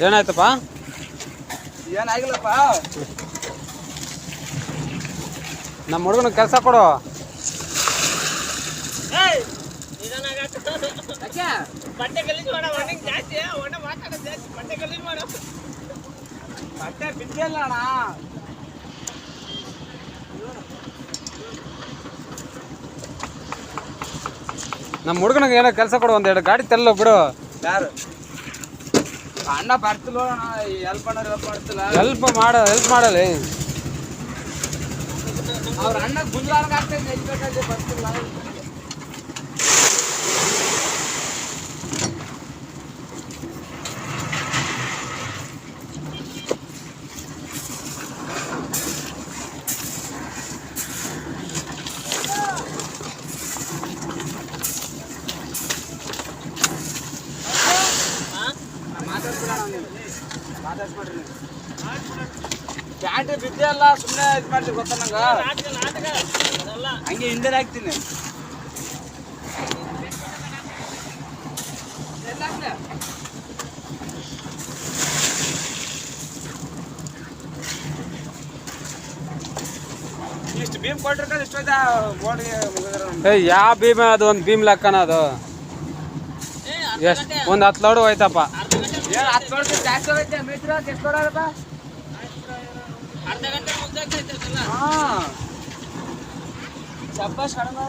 ಏನಾಯ್ತಪ್ಪ? ಏನಾಗಿಲ್ಲಪ್ಪ. ನಮ್ಮ ಹುಡುಗನ ಕೆಲಸ ಕೊಡು. ಬಟ್ಟೆ ಬಿದ್ದಿಲ್ಲ ಅಣ್ಣ. ನಮ್ಮ ಹುಡುಗನಿಗೆ ಏನೋ ಕೆಲಸ ಕೊಡು, ಒಂದೆರಡು ಗಾಡಿ ತೆಲ್ಲ ಬಿಡು. ಯಾರು ಅಣ್ಣ ಬರ್ತಿಲ್ಲ ಅಣ್ಣ, ಹೆಲ್ಪ್ ಮಾಡ್ತಿಲ್ಲ. ಹೆಲ್ಪ್ ಮಾಡಲಿ. ಅವ್ರ ಅಣ್ಣ ಗುಂಜಾರ್ಗ ಆಗ್ತೈತೆ, ಬರ್ತಿಲ್ಲ. ಪ್ಯಾಂಟ್ ಬಿದ್ದೆ ಅಲ್ಲ, ಸುಮ್ಮನೆ ಇದು ಮಾಡ್ತೀವಿ ಗೊತ್ತ ನಂಗೆ. ಹಂಗೆ ಹಿಂದೆ ಹಾಕ್ತೀನಿ. ಇಷ್ಟು ಭೀಮ್ ಕೊಟ್ಟಿರ್ಕ ಇಷ್ಟೊಂದು ಬೋರ್ಡ್ಗೆ ಮುಗಿದ್ರೆ ಯಾವ ಭೀಮ್? ಅದು ಒಂದು ಭೀಮ್ ಲೆಕ್ಕನ ಅದು. ಎಷ್ಟು? ಒಂದು 10 ಲೋಡು ಹೋಯ್ತಪ್ಪ. ಏನು 10 ಲೋಡ್ ಜಾಸ್ತಿ ಹೋಯ್ತೆ? ಮೇತ್ರ ಎಷ್ಟು ಕೊಡೋರಪ್ಪ? ಹಾಂ, ಶಬ್ಬಾಷ್ ಕಡಿಮೆ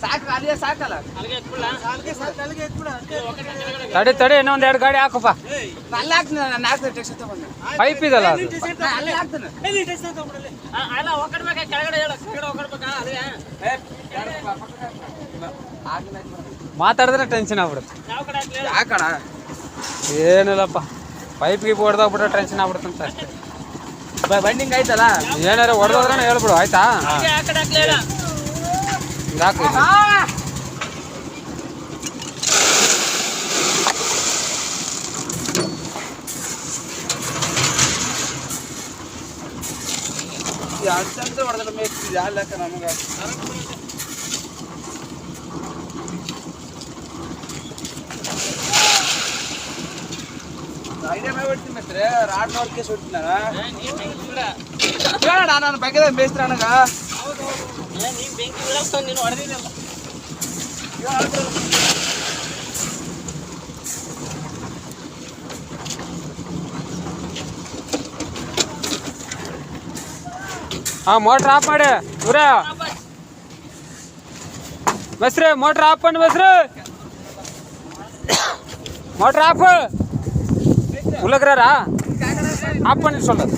ಸಾಕು. ಅಲ್ಲಿಗೆ ಸಾಕಲ್ಲ, ತಡಿ ಇನ್ನೊಂದು 2 ಗಾಡಿ ಹಾಕಪ್ಪ. ಅಲ್ಲ ಹಾಕ್ತೀನಿ. ನಾನು ಹಾಕ್ತೀನಿ, ಟೆಕ್ಸ್ಟ್ ತಗೊಂಡು ಪೈಪ್ ಇದಲ್ಲ ಅದು. ಅಲ್ಲೇ ಹಾಕ್ತೀನಿ. ಮಾತಾಡಿದ್ರೆ ಟೆನ್ಷನ್ ಆಗ್ಬಿಡುತ್ತೆ. ಯಾಕಣ? ಏನಿಲ್ಲಪ್ಪ, ಪೈಪ್ಗೆ ಹೊಡೆದೋಗ್ಬಿಟ್ರೆ ಟೆನ್ಷನ್ ಆಗ್ಬಿಡುತ್ತಂತ ಅಷ್ಟೇ. ಬಂಡಿಂಗ್ ಆಯ್ತಲ್ಲ, ಏನಾರ ಹೊಡೆದೋದ್ರೆ ಹೇಳ್ಬಿಡು ಆಯ್ತಾ. ಹಿಂಗಾಕು. ಅಷ್ಟಂತ ಹೊಡೆದ್ರೆ ಮೇಸ್ತಿ ಯಾವ ಲೆಕ್ಕ ನಮಗೆ? ಐಡಿಯಾ ಮೇಲೆ ಹೊಡ್ತೀನಿ ಮೇಸ್ತ್ರಿ. ರಾಡ್ ನೋಡ್ಕೆ ಸುಡ್ತೀನಿ ನಾನು ಬಗ್ಗೆ ಮೇಸ್ತ್ರಿ ನನಗ. ಮೋಟ್ರ್ ಆಫ್ ಮಾಡಿ ಇವ್ರ ಬಸ್ರಿ. ಮೋಟ್ರ್ ಆಫ್ ಮಾಡಿ ಬಸ್ರಿ. Motor off. ಉಲಗ್ರಾರಾ ಆಫ್ ಮಾಡಿ சொல்றது.